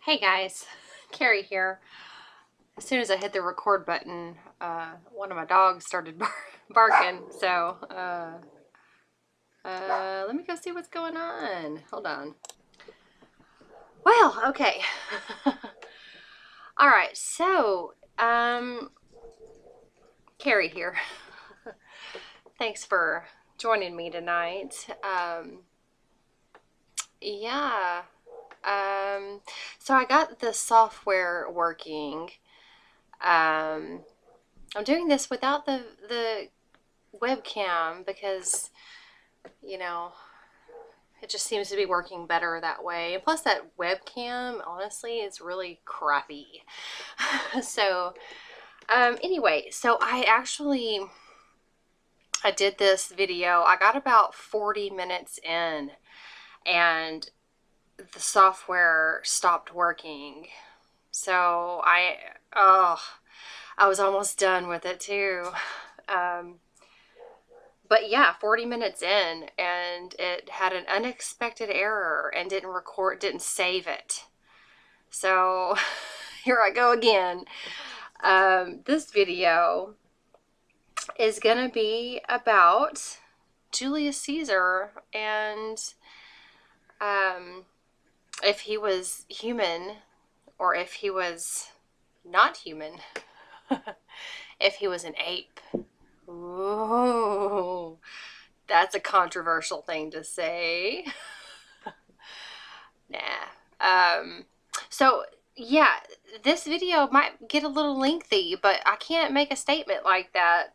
Hey guys, Carrie here. As soon as I hit the record button, one of my dogs started barking. So, let me go see what's going on. Hold on. Well, okay. All right. So, Carrie here. Thanks for joining me tonight. Yeah. So I got the software working. I'm doing this without the webcam because, you know, it just seems to be working better that way. And plus that webcam, honestly, is really crappy. So, anyway, so I did this video. I got about 40 minutes in and the software stopped working. So I was almost done with it too. But yeah, 40 minutes in and it had an unexpected error and didn't save it. So here I go again. This video is gonna be about Julius Caesar and if he was human or if he was not human, if he was an ape. Ooh, that's a controversial thing to say. Nah. So yeah, this video might get a little lengthy, but I can't make a statement like that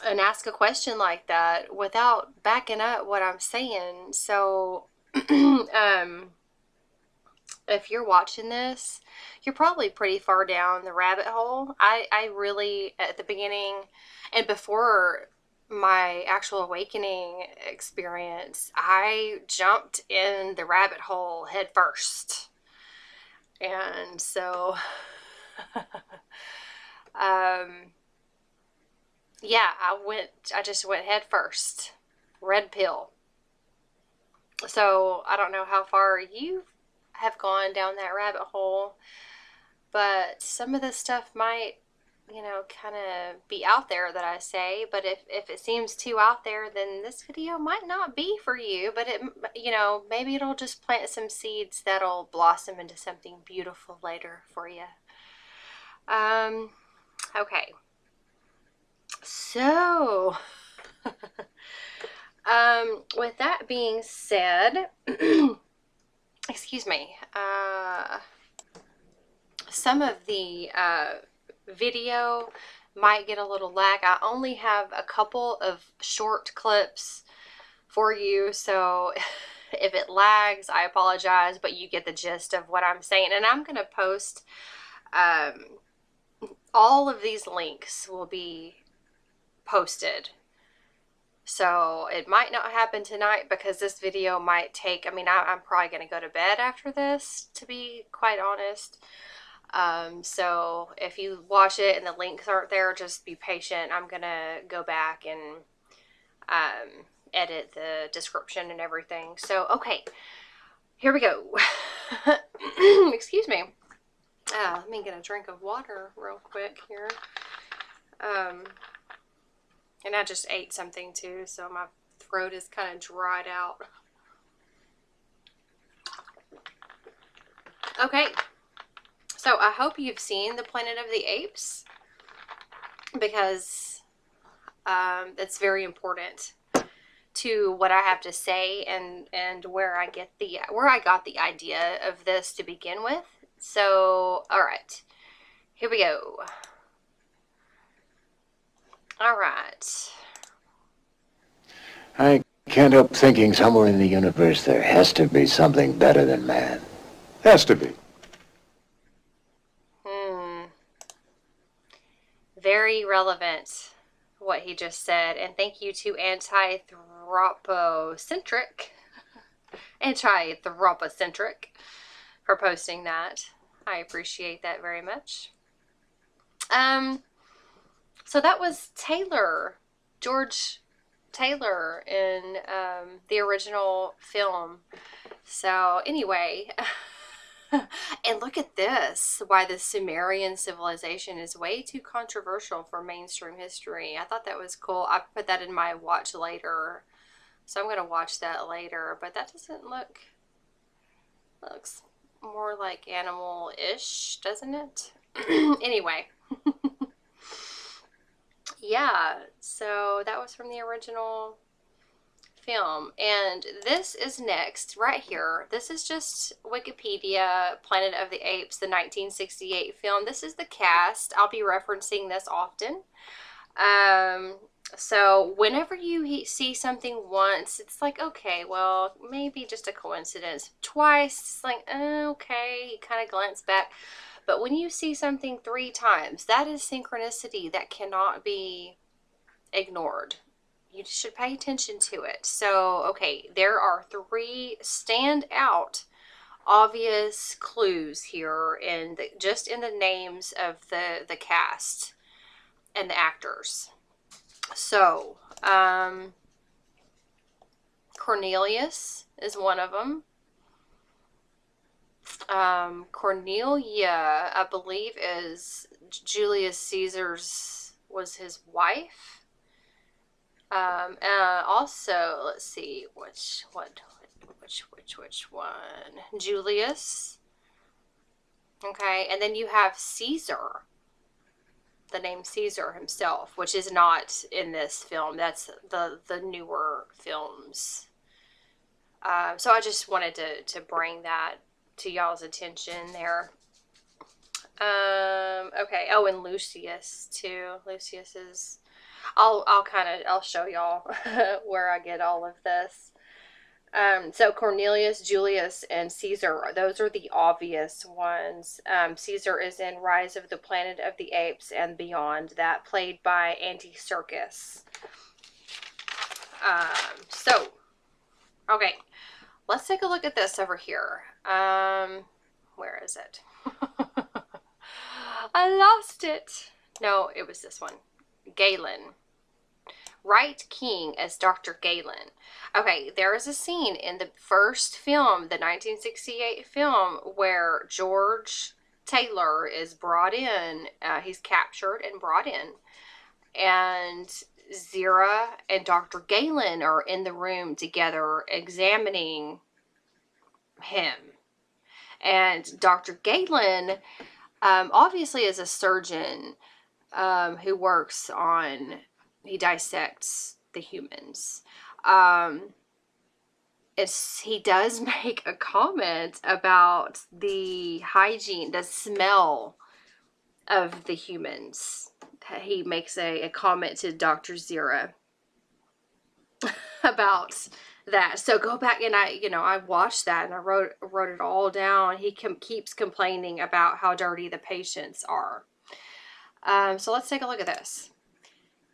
and ask a question like that without backing up what I'm saying. So, if you're watching this, you're probably pretty far down the rabbit hole. I really, at the beginning and before my actual awakening experience, I jumped in the rabbit hole head first. And so, yeah, I just went head first. Red pill. So I don't know how far you have gone down that rabbit hole, but some of this stuff might, kind of be out there that I say, but if it seems too out there, then this video might not be for you, but maybe it'll just plant some seeds that'll blossom into something beautiful later for you. Okay. So, with that being said, excuse me, some of the video might get a little lag. I only have a couple of short clips for you, so if it lags, I apologize, but you get the gist of what I'm saying. And I'm going to post all of these links will be posted. So it might not happen tonight because this video might take, I'm probably going to go to bed after this, to be quite honest. So if you watch it and the links aren't there, just be patient. I'm going to go back and edit the description and everything. So, okay, here we go. Excuse me. Let me get a drink of water real quick here. And I just ate something too, so my throat is kind of dried out. Okay, so I hope you've seen the Planet of the Apes because it's very important to what I have to say and where I got the idea of this to begin with. So, all right, here we go. All right. I can't help thinking somewhere in the universe there has to be something better than man. Has to be. Very relevant what he just said. And thank you to Anthropocentric for posting that. I appreciate that very much. So that was George Taylor in the original film. So anyway, And look at this, why the Sumerian civilization is way too controversial for mainstream history. I thought that was cool. I put that in my watch later. So I'm going to watch that later. But that doesn't look, looks more like animal-ish, doesn't it? Anyway. Yeah, so that was from the original film. And this is next, right here. This is just Wikipedia, Planet of the Apes, the 1968 film. This is the cast. I'll be referencing this often. So whenever you see something once, it's like, okay, well, maybe just a coincidence. Twice, it's like, okay, you kind of glance back. But when you see something 3 times, that is synchronicity that cannot be ignored. You should pay attention to it. So, okay, there are 3 standout obvious clues here in just in the names of the cast and the actors. So, Cornelius is one of them. Cornelia, I believe, is Julius Caesar's, was his wife. Also, let's see, which one? Julius. Okay, and then you have Caesar, the name Caesar himself, which is not in this film. That's the newer films. So I just wanted to bring that to y'all's attention there. Okay. Oh, and Lucius too. Lucius is. I'll show y'all where I get all of this. So Cornelius, Julius, and Caesar, those are the obvious ones. Caesar is in Rise of the Planet of the Apes and Beyond, that played by Andy Serkis. So, okay, let's take a look at this over here. Where is it? I lost it. No, it was this one. Galen. Wright King as Dr. Galen. Okay, there is a scene in the first film, the 1968 film, where George Taylor is brought in. He's captured and brought in. And Zira and Dr. Galen are in the room together examining him. And Dr. Galen obviously is a surgeon who works on, he dissects the humans. He does make a comment about the hygiene, the smell of the humans. He makes a comment to Dr. Zira about that. So go back and I watched that and I wrote it all down. He keeps complaining about how dirty the patients are. So let's take a look at this.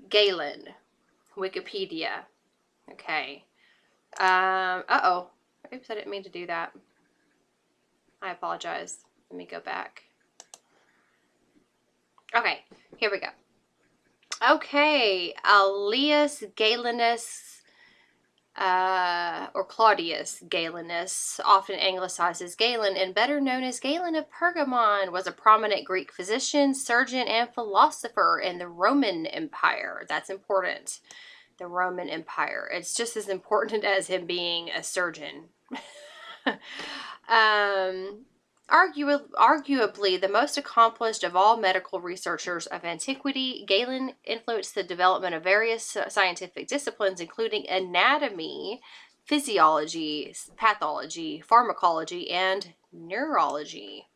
Galen, Wikipedia. Okay. Uh-oh. Oops, I didn't mean to do that. I apologize. Let me go back. Okay, here we go. Okay, Aelius Galenus, or Claudius Galenus, often anglicized as Galen and better known as Galen of Pergamon, was a prominent Greek physician, surgeon, and philosopher in the Roman Empire. That's important. The Roman Empire. It's just as important as him being a surgeon. Arguably the most accomplished of all medical researchers of antiquity, Galen influenced the development of various scientific disciplines, including anatomy, physiology, pathology, pharmacology, and neurology,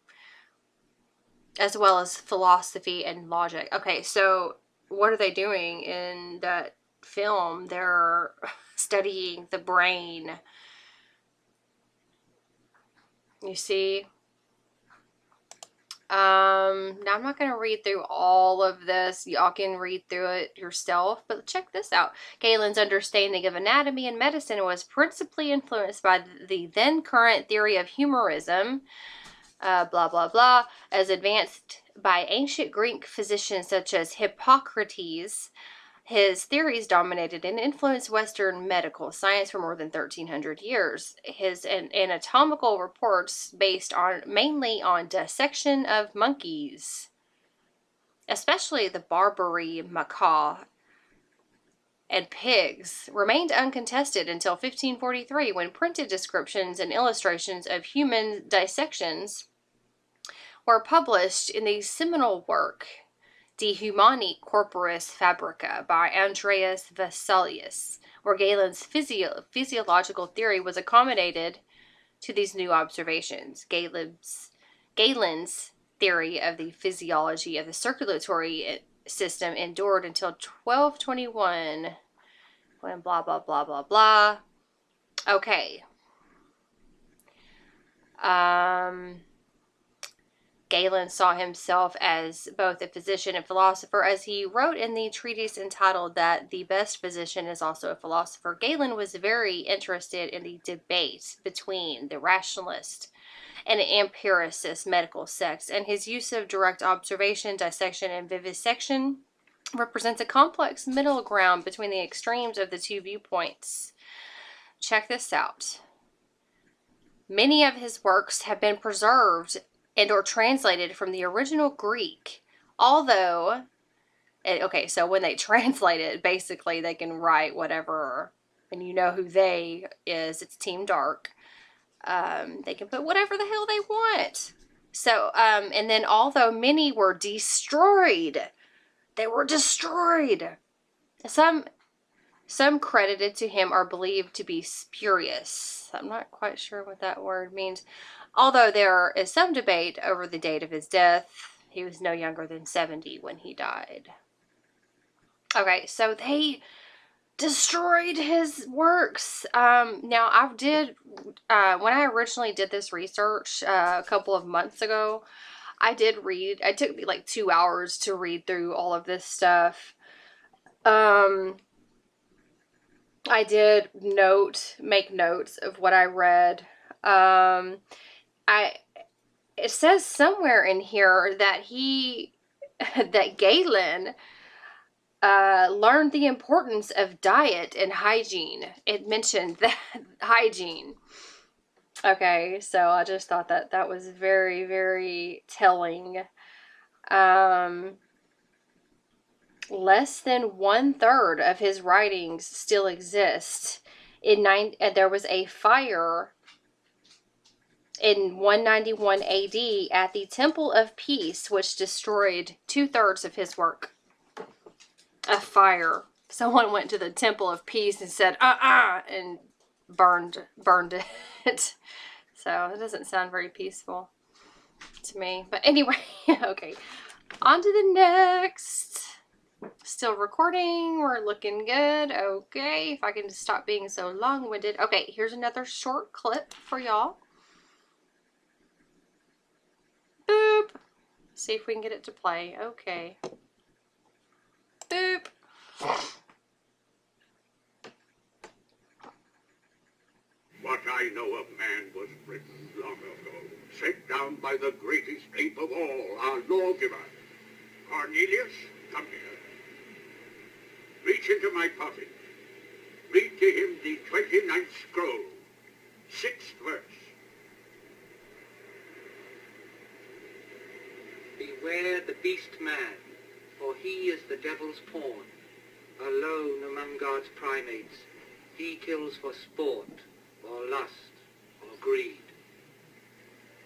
as well as philosophy and logic. Okay, so what are they doing in that film? They're studying the brain. You see? Now I'm not going to read through all of this. Y'all can read through it yourself, but check this out. Galen's understanding of anatomy and medicine was principally influenced by the then current theory of humorism, blah, blah, blah, as advanced by ancient Greek physicians such as Hippocrates. His theories dominated and influenced Western medical science for more than 1,300 years. His anatomical reports based mainly on dissection of monkeys, especially the Barbary macaque and pigs, remained uncontested until 1543, when printed descriptions and illustrations of human dissections were published in the seminal work De Humani Corporis Fabrica by Andreas Vesalius, where Galen's physiological theory was accommodated to these new observations. Galen's theory of the physiology of the circulatory system endured until 1221, when blah, blah, blah, blah, blah. Okay. Galen saw himself as both a physician and philosopher, as he wrote in the treatise entitled that the best physician is also a philosopher. Galen was very interested in the debate between the rationalist and empiricist medical sects, and his use of direct observation, dissection, and vivisection represents a complex middle ground between the extremes of the two viewpoints. Check this out. Many of his works have been preserved and or translated from the original Greek, although, okay, so when they translate it, basically they can write whatever, and you know who they is, it's Team Dark. They can put whatever the hell they want. So, and then although many were destroyed, they were destroyed. Some credited to him are believed to be spurious. I'm not quite sure what that word means. Although there is some debate over the date of his death. He was no younger than 70 when he died. Okay, so they destroyed his works. Now, when I originally did this research a couple of months ago, I did read. It took me like 2 hours to read through all of this stuff. I did make notes of what I read. It says somewhere in here that that Galen learned the importance of diet and hygiene. It mentioned that hygiene. Okay, so I just thought that was very, very telling. Less than 1/3 of his writings still exist. There was a fire in 191 AD at the Temple of Peace, which destroyed 2/3 of his work. A fire. Someone went to the Temple of Peace and said, and burned it. So it doesn't sound very peaceful to me. But anyway, okay. On to the next. Still recording. We're looking good. Okay. If I can just stop being so long-winded. Okay, here's another short clip for y'all. Boop. See if we can get it to play. Okay. Boop. What I know of man was written long ago, set down by the greatest ape of all, our lawgiver. Cornelius, come here. Reach into my pocket. Read to him the 29th scroll, 6th verse. Beware the beast man, for he is the devil's pawn. Alone among God's primates, he kills for sport, or lust, or greed.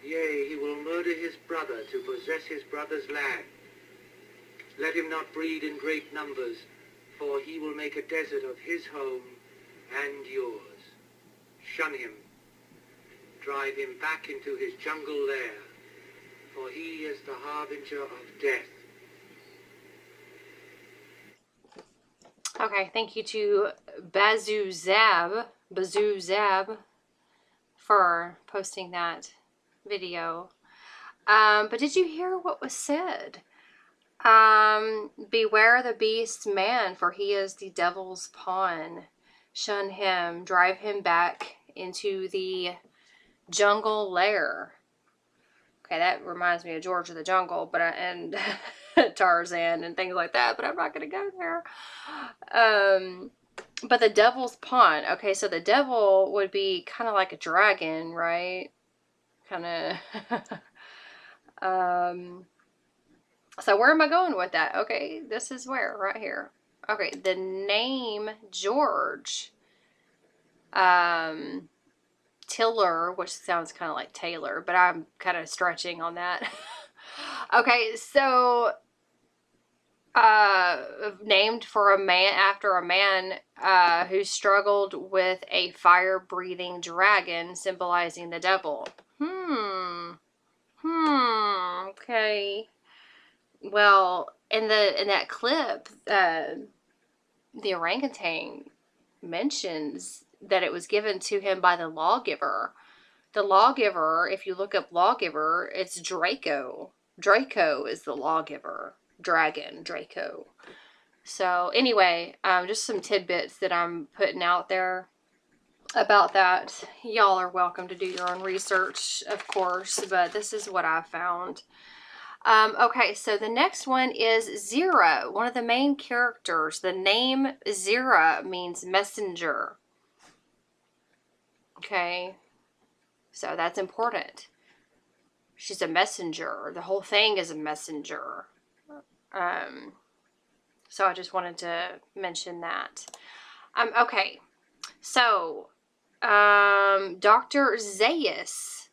Yea, he will murder his brother to possess his brother's land. Let him not breed in great numbers, for he will make a desert of his home and yours. Shun him. Drive him back into his jungle lair, for he is the harbinger of death. Okay, thank you to Bazoo Zab, for posting that video. But did you hear what was said? Beware the beast man, for he is the devil's pawn. Shun him, drive him back into the jungle lair. Okay, that reminds me of George of the Jungle, but Tarzan and things like that, but I'm not going to go there. But the devil's pawn. Okay, so the devil would be kind of like a dragon, right? Kind of. So where am I going with that? Okay, this is where, right here. Okay, the name George. Tiller, which sounds kind of like Taylor, but I'm kind of stretching on that. Okay, so named for a man after a man who struggled with a fire-breathing dragon symbolizing the devil. Okay. Well, in that clip, the orangutan mentions that it was given to him by the lawgiver. The lawgiver, if you look up lawgiver, it's Draco. Draco is the lawgiver. Dragon, Draco. So anyway, just some tidbits that I'm putting out there about that. Y'all are welcome to do your own research, of course, but this is what I found. Okay, so the next one is Zira, one of the main characters. The name Zira means messenger. Okay, so that's important. She's a messenger. The whole thing is a messenger. So I just wanted to mention that. Okay, so Dr. Zaius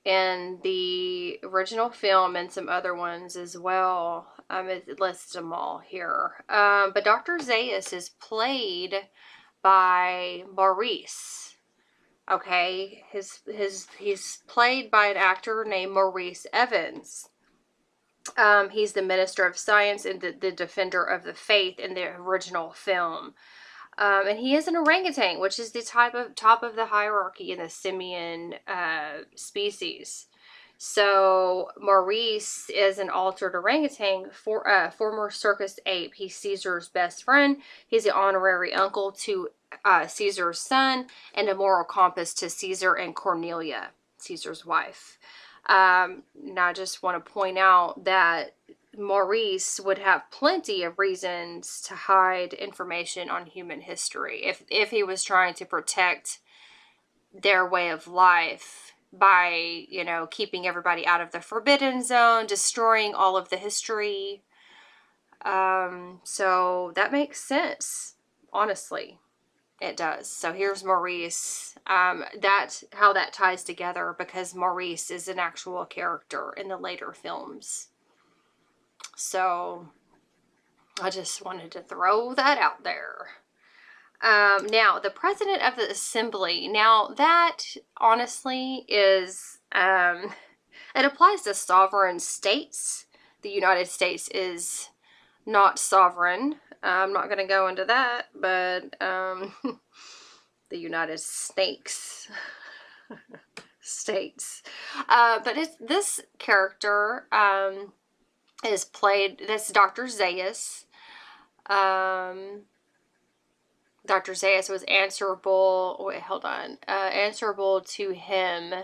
in the original film and some other ones as well. It lists them all here. But Dr. Zaius is played by Maurice. Okay, he's played by an actor named Maurice Evans. He's the Minister of Science and the Defender of the Faith in the original film. And he is an orangutan, which is the top of the hierarchy in the simian species. So Maurice is an altered orangutan, former circus ape. He's Caesar's best friend. He's the honorary uncle to Caesar's son and a moral compass to Caesar and Cornelia, Caesar's wife. Now I just want to point out that Maurice would have plenty of reasons to hide information on human history if he was trying to protect their way of life by, you know, keeping everybody out of the forbidden zone, destroying all of the history. So that makes sense, honestly. It does. So here's Maurice. That's how that ties together, because Maurice is an actual character in the later films. So I just wanted to throw that out there. Now, the President of the Assembly. Now, that honestly is, it applies to sovereign states. The United States is not sovereign. I'm not going to go into that, but the United States. States. But this character is played, that's Dr. Zaius. Dr. Zaius was answerable, wait, hold on, answerable to him,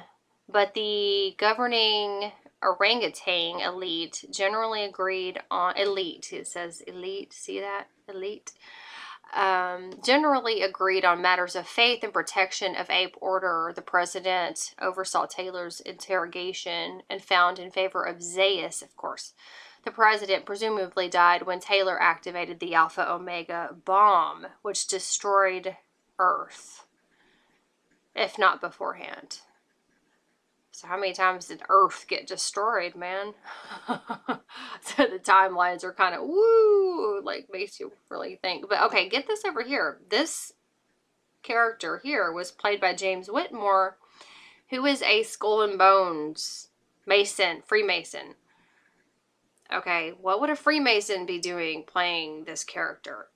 but the governing orangutan elite generally agreed on, elite, it says elite, see that, elite, generally agreed on matters of faith and protection of ape order. The president oversaw Taylor's interrogation and found in favor of Zaius, of course. The president presumably died when Taylor activated the Alpha Omega bomb, which destroyed Earth, if not beforehand. So how many times did Earth get destroyed, man? So the timelines are kind of, woo, like makes you really think. But okay, get this over here. This character here was played by James Whitmore, who is a Skull and Bones Mason, Freemason. Okay, what would a Freemason be doing playing this character?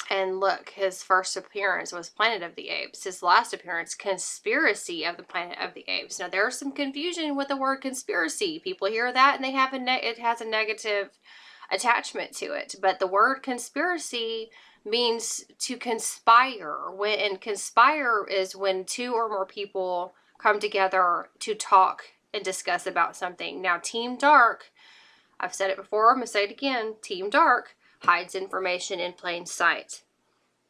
And look, his first appearance was Planet of the Apes. His last appearance, Conspiracy of the Planet of the Apes. Now, there's some confusion with the word conspiracy. People hear that and they have it has a negative attachment to it. But the word conspiracy means to conspire. And conspire is when two or more people come together to talk and discuss about something. Now, Team Dark I've said it before, I'm going to say it again. Team Dark hides information in plain sight.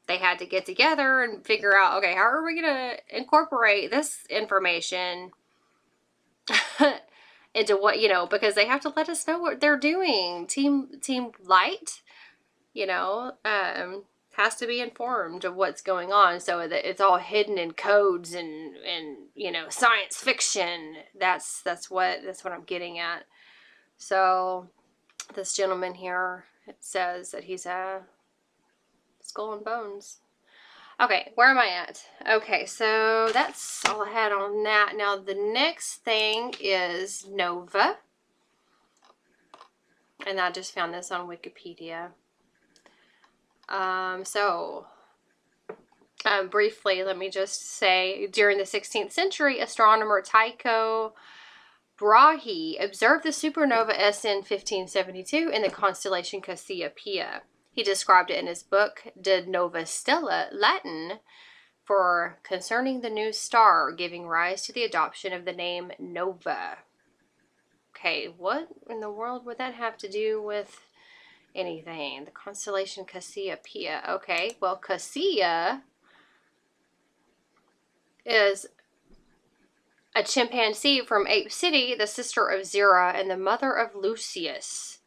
They had to get together and figure out, okay, how are we going to incorporate this information into what, you know, because they have to let us know what they're doing. Team Light, you know, has to be informed of what's going on, so that it's all hidden in codes and you know, science fiction. That's what I'm getting at. So this gentleman here, it says that he's a Skull and Bones. Okay, where am I at? Okay, so that's all I had on that. Now the next thing is Nova. And I just found this on Wikipedia. Briefly, let me just say, during the 16th century, astronomer Tycho Brahe observed the supernova SN 1572 in the constellation Cassiopeia. He described it in his book De Nova Stella, Latin for concerning the new star, giving rise to the adoption of the name Nova. Okay, what in the world would that have to do with anything? The constellation Cassiopeia. Okay, well, Cassia is a chimpanzee from Ape City, the sister of Zira and the mother of Lucius.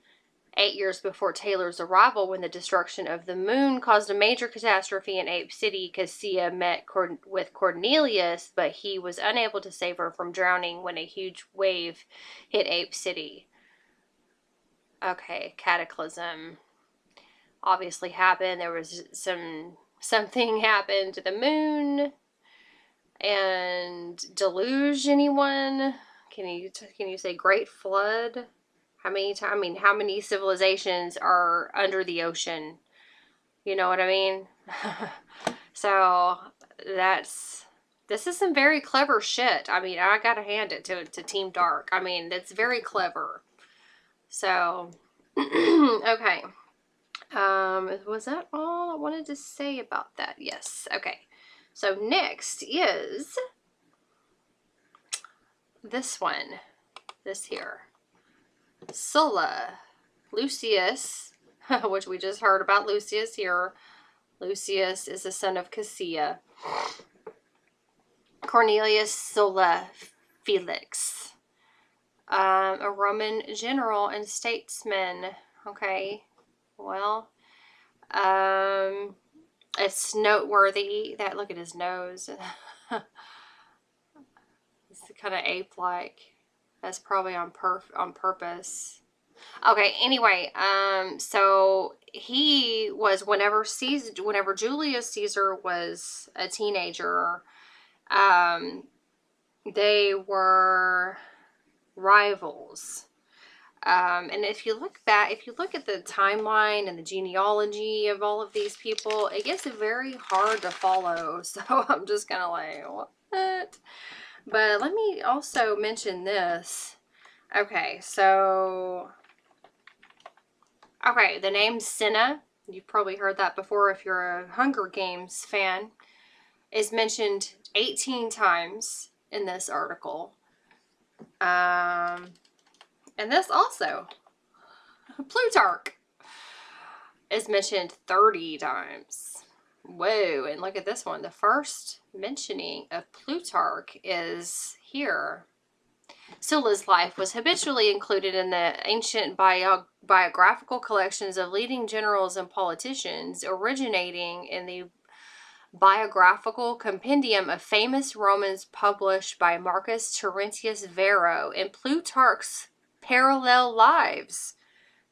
8 years before Taylor's arrival, when the destruction of the moon caused a major catastrophe in Ape City, Cassia met with Cornelius, but he was unable to save her from drowning when a huge wave hit Ape City. Okay, cataclysm obviously happened. There was something happened to the moon. And deluge, anyone? Can you say great flood? How many civilizations are under the ocean? You know what I mean? So this is some very clever shit. I mean, I gotta hand it to Team Dark. I mean, that's very clever. So okay. Was that all I wanted to say about that? Yes. Okay. So next is this one. This here. Sulla. Lucius, which we just heard about Lucius here. Lucius is the son of Cassia. Cornelius Sulla Felix. A Roman general and statesman. Okay. Well, it's noteworthy that, look at his nose. It's kind of ape-like. That's probably on purpose. Okay, anyway, so he was, whenever Julius Caesar was a teenager, they were rivals. And if you look at the timeline and the genealogy of all of these people, it gets very hard to follow. So I'm just kind of like, what? But let me also mention this. Okay, so, okay, the name Cinna, you've probably heard that before if you're a Hunger Games fan, is mentioned 18 times in this article. And this also, Plutarch, is mentioned 30 times. Whoa, and look at this one. The first mentioning of Plutarch is here. Sulla's life was habitually included in the ancient biographical collections of leading generals and politicians, originating in the biographical compendium of famous Romans published by Marcus Terentius Varro in Plutarch's Parallel Lives.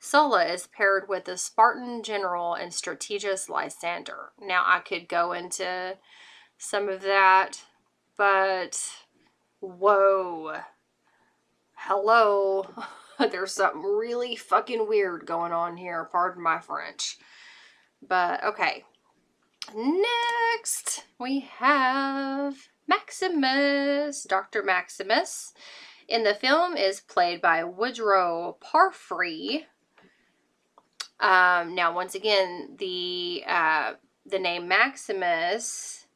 Sulla is paired with the Spartan general and strategist Lysander. Now, I could go into some of that, but whoa. Hello. There's something really fucking weird going on here. Pardon my French. But, okay. Next, we have Maximus. Dr. Maximus in the film is played by Woodrow Parfrey. Now, once again, the name Maximus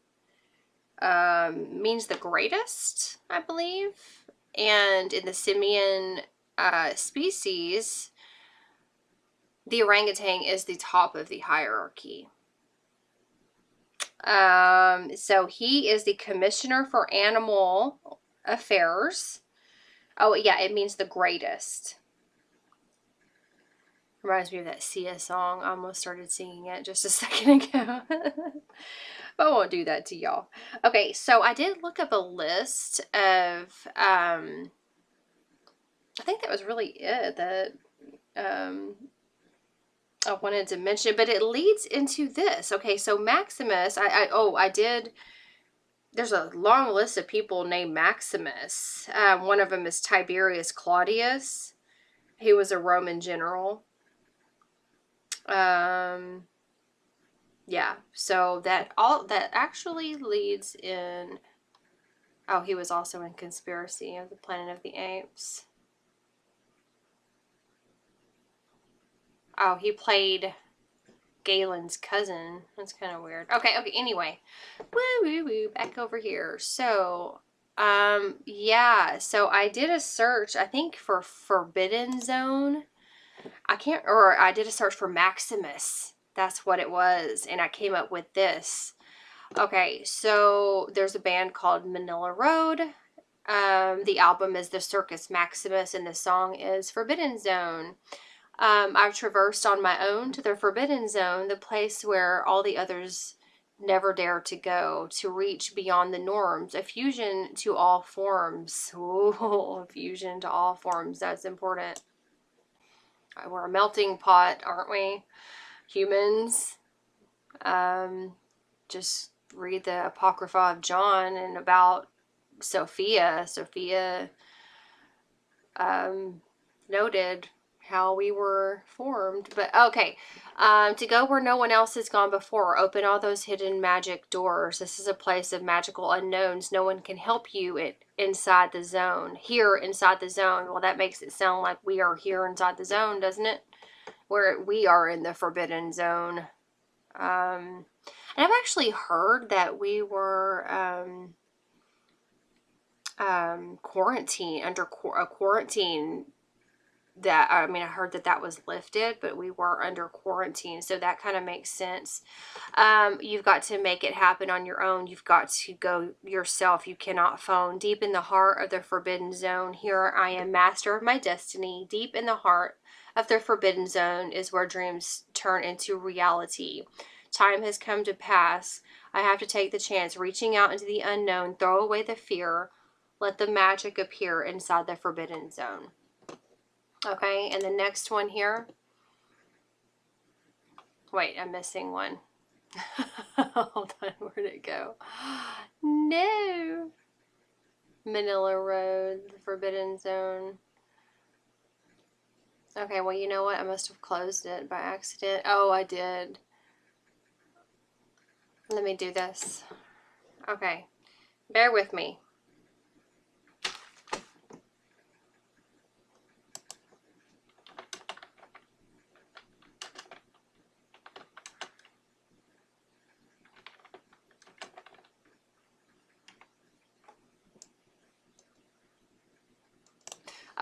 means the greatest, I believe. And in the simian species, The orangutan is the top of the hierarchy. So he is the commissioner for animal affairs. Oh, yeah, it means the greatest. Reminds me of that Sia song. I almost started singing it just a second ago. I won't do that to y'all. Okay, so I did look up a list of, I think that was really it that I wanted to mention, but it leads into this. Okay, so Maximus, I did, there's a long list of people named Maximus. One of them is Tiberius Claudius. He was a Roman general. Yeah, so that actually leads in, oh, he was also in Conspiracy of the Planet of the Apes. Oh, he played Galen's cousin. That's kind of weird. Okay, anyway. Woo, back over here. So, yeah, so I did a search, I think, for Forbidden Zone. I did a search for Maximus. That's what it was, and I came up with this. Okay, so there's a band called Manila Road. The album is The Circus Maximus, and the song is Forbidden Zone. I've traversed on my own to the Forbidden Zone, the place where all the others never dare to go, to reach beyond the norms, a fusion to all forms. Ooh, a fusion to all forms, that's important. We're a melting pot, aren't we? Humans. Just read the Apocrypha of John and about Sophia. Sophia noted how we were formed. But okay, to go where no one else has gone before. Open all those hidden magic doors. This is a place of magical unknowns. No one can help you inside the zone. Here inside the zone. Well, that makes it sound like we are here inside the zone, doesn't it? Where we are in the Forbidden Zone. And I've actually heard that we were quarantined, under a quarantine. That, I mean, I heard that was lifted, but we were under quarantine, so that kind of makes sense. You've got to make it happen on your own. You've got to go yourself. You cannot phone. Deep in the heart of the Forbidden Zone, here I am, master of my destiny. Deep in the heart of the Forbidden Zone is where dreams turn into reality. Time has come to pass. I have to take the chance, reaching out into the unknown. Throw away the fear. Let the magic appear inside the Forbidden Zone. Okay, and the next one here. Wait, I'm missing one. Hold on, where'd it go? No. Manila Road, the Forbidden Zone. Okay, well, you know what? I must have closed it by accident. Oh, I did. Let me do this. Okay, bear with me.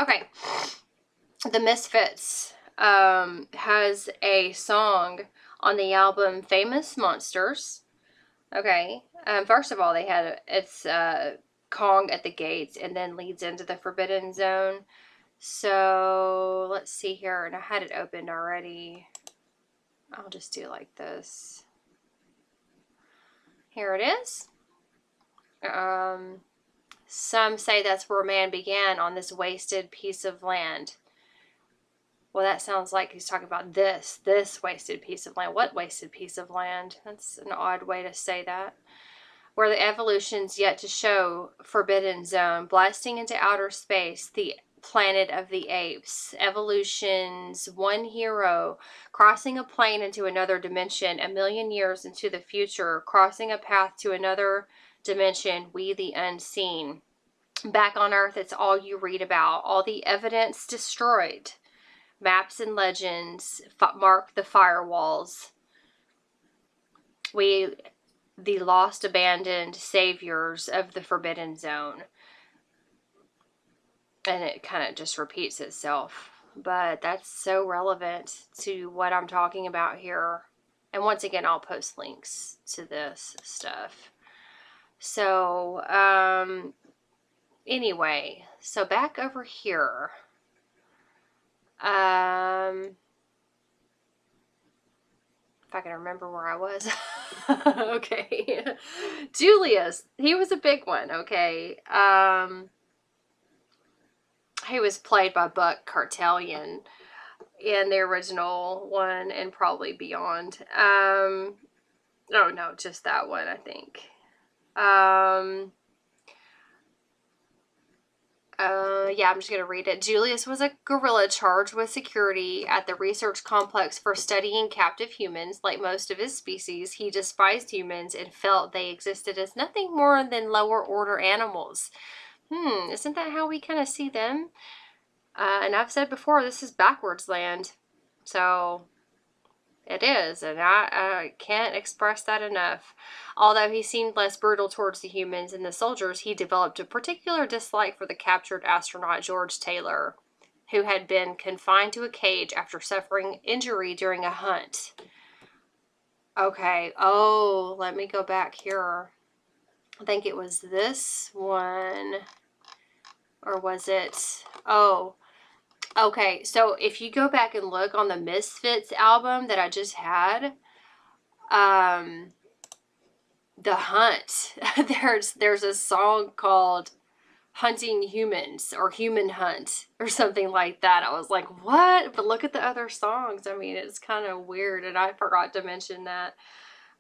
Okay, the Misfits has a song on the album Famous Monsters. Okay, first of all, they had it's Kong at the Gates, and then leads into the Forbidden Zone. So let's see here, and I had it opened already. I'll just do like this. Here it is. Some say that's where man began, on this wasted piece of land. Well, that sounds like he's talking about this wasted piece of land. What wasted piece of land? That's an odd way to say that. Where the evolution's yet to show, Forbidden Zone, blasting into outer space, the planet of the apes. Evolution's one hero, crossing a plane into another dimension, a million years into the future, crossing a path to another dimension, we the unseen. Back on Earth, it's all you read about. All the evidence destroyed. Maps and legends mark the firewalls. We, the lost, abandoned saviors of the Forbidden Zone. And it kind of just repeats itself. but that's so relevant to what I'm talking about here. And once again, I'll post links to this stuff. So, anyway, so back over here. If I can remember where I was. Okay. Julius, he was a big one, okay. He was played by Buck Cartelian in the original one and probably beyond. Oh no, just that one, I think. Yeah, I'm just going to read it. Julius was a gorilla charged with security at the research complex for studying captive humans. Like most of his species, he despised humans and felt they existed as nothing more than lower order animals. Isn't that how we kind of see them? And I've said before, this is backwards land. So it is, and I can't express that enough. Although he seemed less brutal towards the humans and the soldiers, he developed a particular dislike for the captured astronaut George Taylor, who had been confined to a cage after suffering injury during a hunt. Okay, oh, let me go back here. I think it was this one, or was it, oh, okay, so if you go back and look on the Misfits album that I just had, The Hunt, there's a song called Hunting Humans or Human Hunt or something like that. I was like, what? But look at the other songs. I mean, it's kind of weird, and I forgot to mention that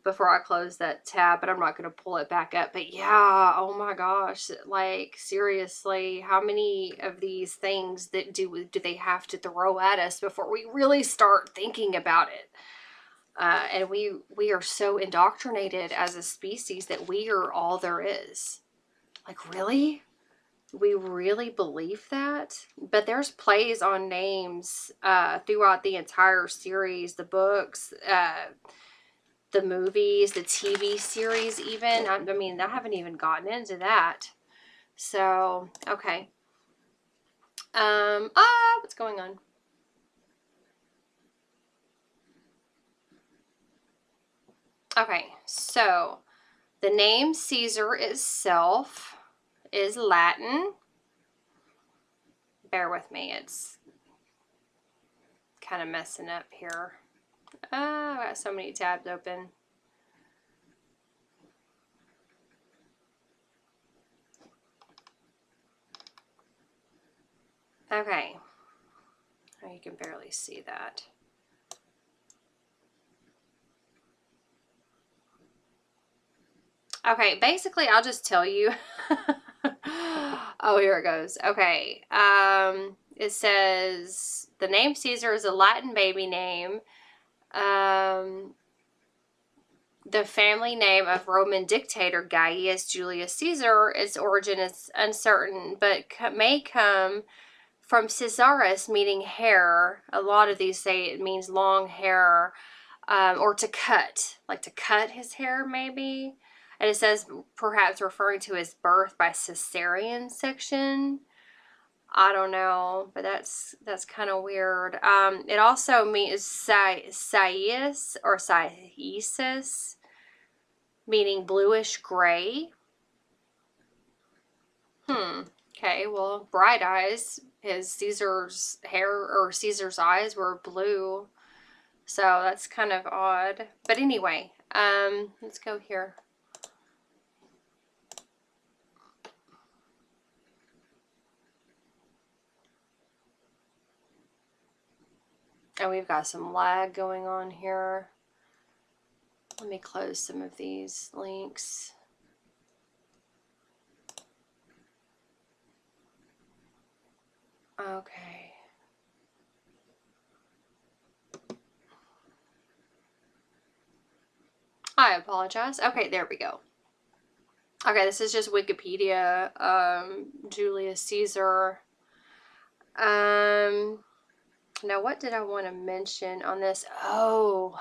before I closed that tab, but I'm not going to pull it back up. But yeah, oh my gosh, like seriously, how many of these things that do they have to throw at us before we really start thinking about it? And we are so indoctrinated as a species that we are all there is. Like, really? We really believe that? But there's plays on names throughout the entire series, the books, the movies, the TV series even. I mean, I haven't even gotten into that. So, okay. What's going on? Okay, so the name Caesar itself is Latin. Bear with me, it's kind of messing up here. I got so many tabs open. Okay. Oh, you can barely see that. Okay, basically, I'll just tell you. Oh, here it goes. Okay. It says the name Caesar is a Latin baby name. The family name of Roman dictator Gaius Julius Caesar, its origin is uncertain, but may come from Caesarus, meaning hair. A lot of these say it means long hair, or to cut, like to cut his hair maybe. And it says perhaps referring to his birth by cesarean section. I don't know, but that's kind of weird. It also means sais or siesis, meaning bluish gray. Okay, well, bright eyes. His Caesar's hair or Caesar's eyes were blue. So that's kind of odd. But anyway, let's go here. And we've got some lag going on here. Let me close some of these links. Okay. I apologize. Okay, there we go. Okay, this is just Wikipedia. Julius Caesar. Now, what did I want to mention on this? Oh,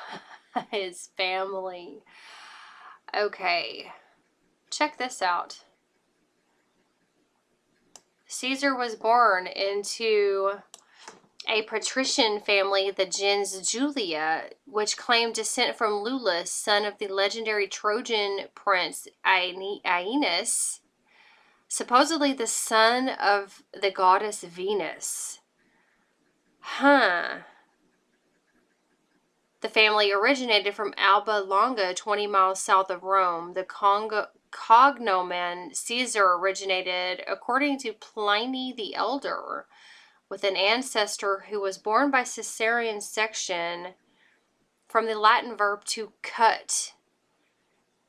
his family. Okay, check this out. Caesar was born into a patrician family, the gens Julia, which claimed descent from Lulus, son of the legendary Trojan prince Aeneas, supposedly the son of the goddess Venus. Huh. The family originated from Alba Longa, 20 miles south of Rome. The cognomen Caesar originated, according to Pliny the Elder, with an ancestor who was born by cesarean section from the Latin verb to cut.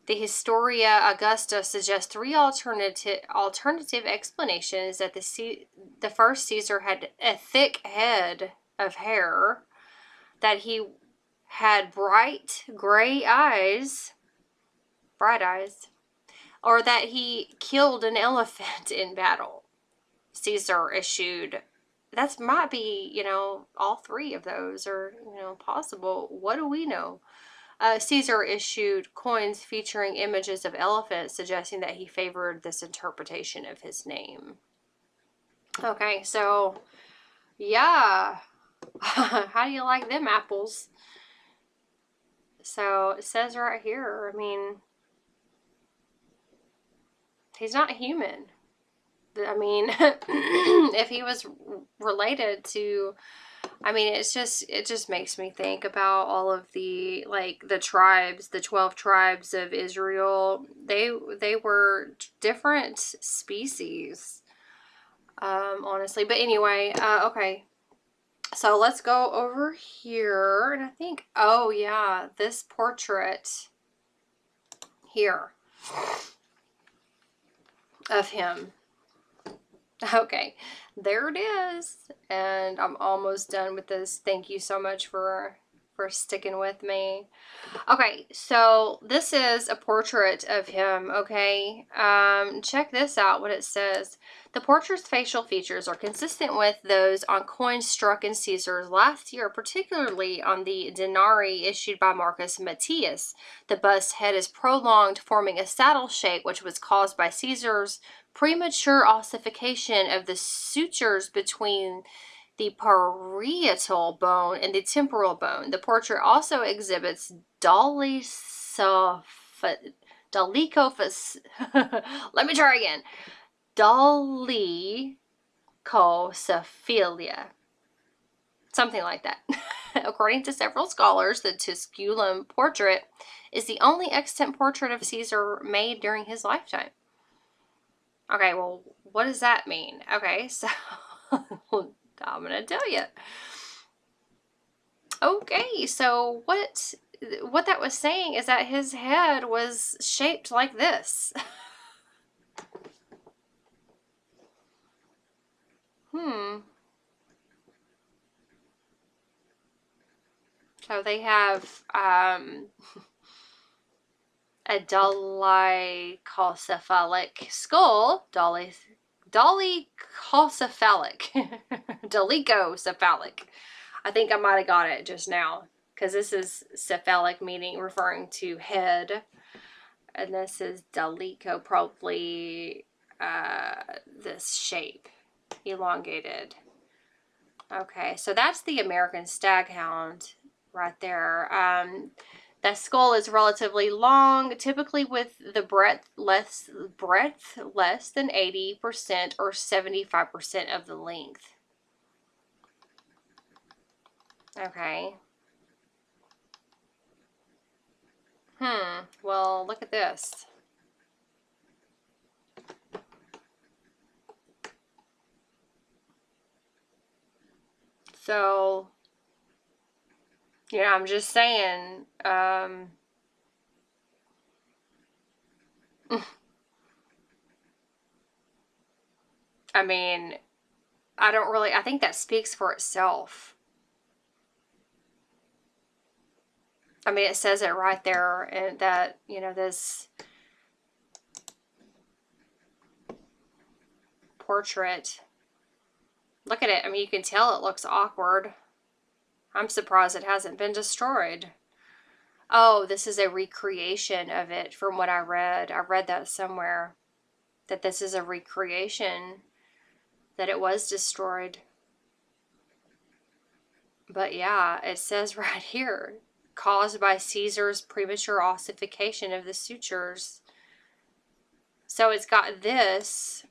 The Historia Augusta suggests three alternative explanations: that the first Caesar had a thick head of hair, that he had bright eyes, or that he killed an elephant in battle. Caesar issued, that might be, all three of those are, possible. What do we know? Caesar issued coins featuring images of elephants, suggesting that he favored this interpretation of his name. Okay, so, yeah. How do you like them apples? So, it says right here, I mean, he's not human. I mean, if he was related to, I mean, it just makes me think about all of the, like, the tribes, the 12 tribes of Israel. They were different species, honestly. But anyway, okay. So let's go over here, and I think, oh yeah, this portrait here of him. Okay, there it is, and I'm almost done with this. Thank you so much for sticking with me. Okay, so this is a portrait of him, okay? Check this out, what it says. The portrait's facial features are consistent with those on coins struck in Caesar's last year, particularly on the denarii issued by Marcus Matius. The bust head is prolonged, forming a saddle shape, which was caused by Caesar's premature ossification of the sutures between the parietal bone and the temporal bone. The portrait also exhibits dolichocephalia. Let me try again. Dolichocephalia. Something like that. According to several scholars, the Tusculum portrait is the only extant portrait of Caesar made during his lifetime. Okay, well, what does that mean? Okay, so I'm going to tell you. Okay, so what that was saying is that his head was shaped like this. So they have a dolichocephalic skull, dolichocephalic, dolichocephalic. I think I might have got it just now, because this is cephalic, meaning referring to head, and this is dolicho, probably this shape, elongated. Okay, so that's the American staghound right there. That skull is relatively long, typically with the breadth less than 80% or 75% of the length. Okay. Well, look at this. So, I'm just saying, I mean, I think that speaks for itself. I mean, it says it right there, and that, this portrait, look at it. I mean, you can tell it looks awkward. I'm surprised it hasn't been destroyed. Oh, this is a recreation of it from what I read. I read that somewhere, that this is a recreation, that it was destroyed. But yeah, it says right here, caused by Caesar's premature ossification of the sutures. So it's got this,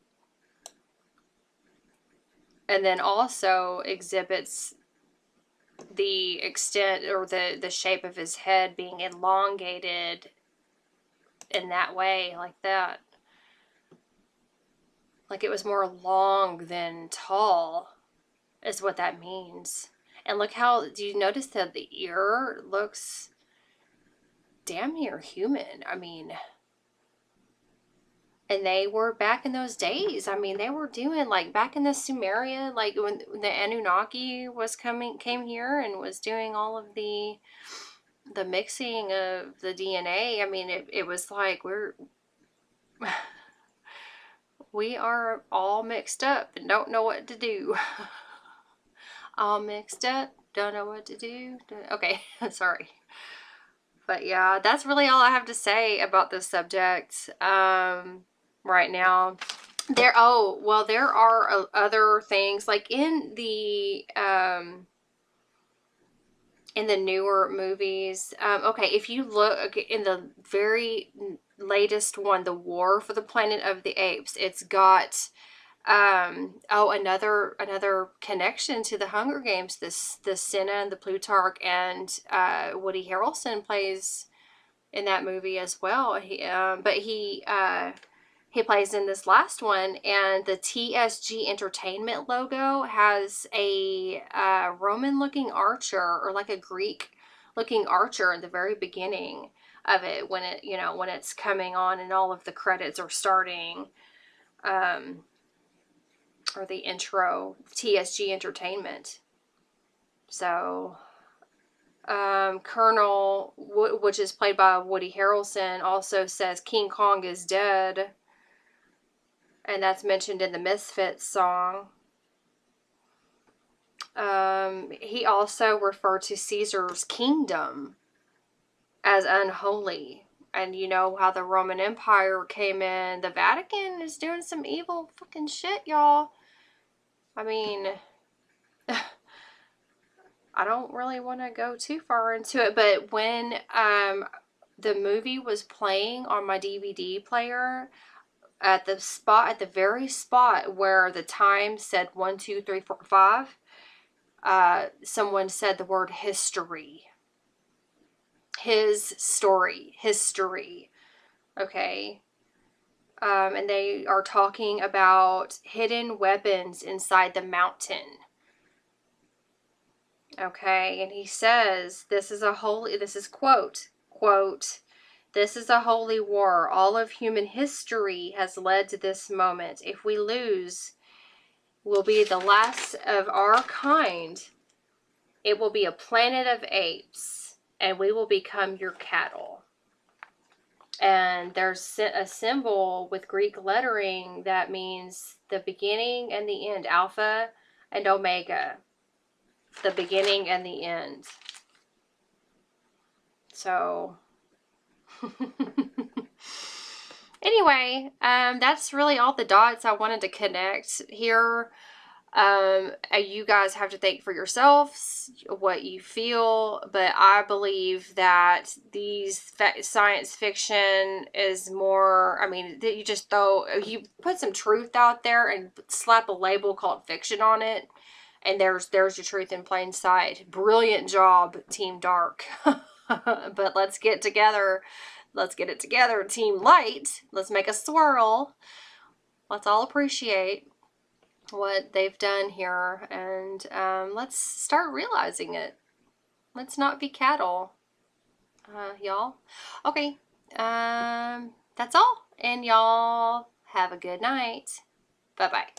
and then also exhibits the extent or the shape of his head being elongated in that way, like that. Like it was more long than tall, is what that means. And look how, do you notice that the ear looks damn near human? I mean, and they were back in those days. I mean, they were doing like back in the Sumeria, like when the Anunnaki came here and was doing all of the mixing of the DNA. I mean, it was like we are all mixed up and don't know what to do. All mixed up, don't know what to do. Okay, sorry. But yeah, that's really all I have to say about this subject right now. There are other things like in the newer movies. Okay, if you look in the very latest one, The War for the Planet of the Apes, it's got another connection to the Hunger Games. The Senna and the Plutarch, and Woody Harrelson plays in that movie as well. He plays in this last one, and the TSG Entertainment logo has a Roman-looking archer, or like a Greek-looking archer in the very beginning of it, when it's coming on and all of the credits are starting, or the intro, TSG Entertainment. So, Colonel, which is played by Woody Harrelson, also says King Kong is dead. And that's mentioned in the Misfits song. He also referred to Caesar's kingdom as unholy. And you know how the Roman Empire came in. The Vatican is doing some evil fucking shit, y'all. I mean, I don't really want to go too far into it, but when the movie was playing on my DVD player, at the very spot where the time said 1, 2, 3, 4, 5, someone said the word history. His story, history. Okay. And they are talking about hidden weapons inside the mountain. Okay, and he says, this is quote, "This is a holy war. All of human history has led to this moment. If we lose, we'll be the last of our kind. It will be a planet of apes, and we will become your cattle." And there's a symbol with Greek lettering that means the beginning and the end, Alpha and Omega, the beginning and the end. So anyway, that's really all the dots I wanted to connect here. You guys have to think for yourselves what you feel, but I believe that science fiction is more, I mean, that you put some truth out there and slap a label called fiction on it, and there's your truth in plain sight. Brilliant job, Team Dark. But let's get together. Let's get it together, Team Light. Let's make a swirl. Let's all appreciate what they've done here, and let's start realizing it. Let's not be cattle, y'all. Okay, that's all, and y'all have a good night. Bye-bye.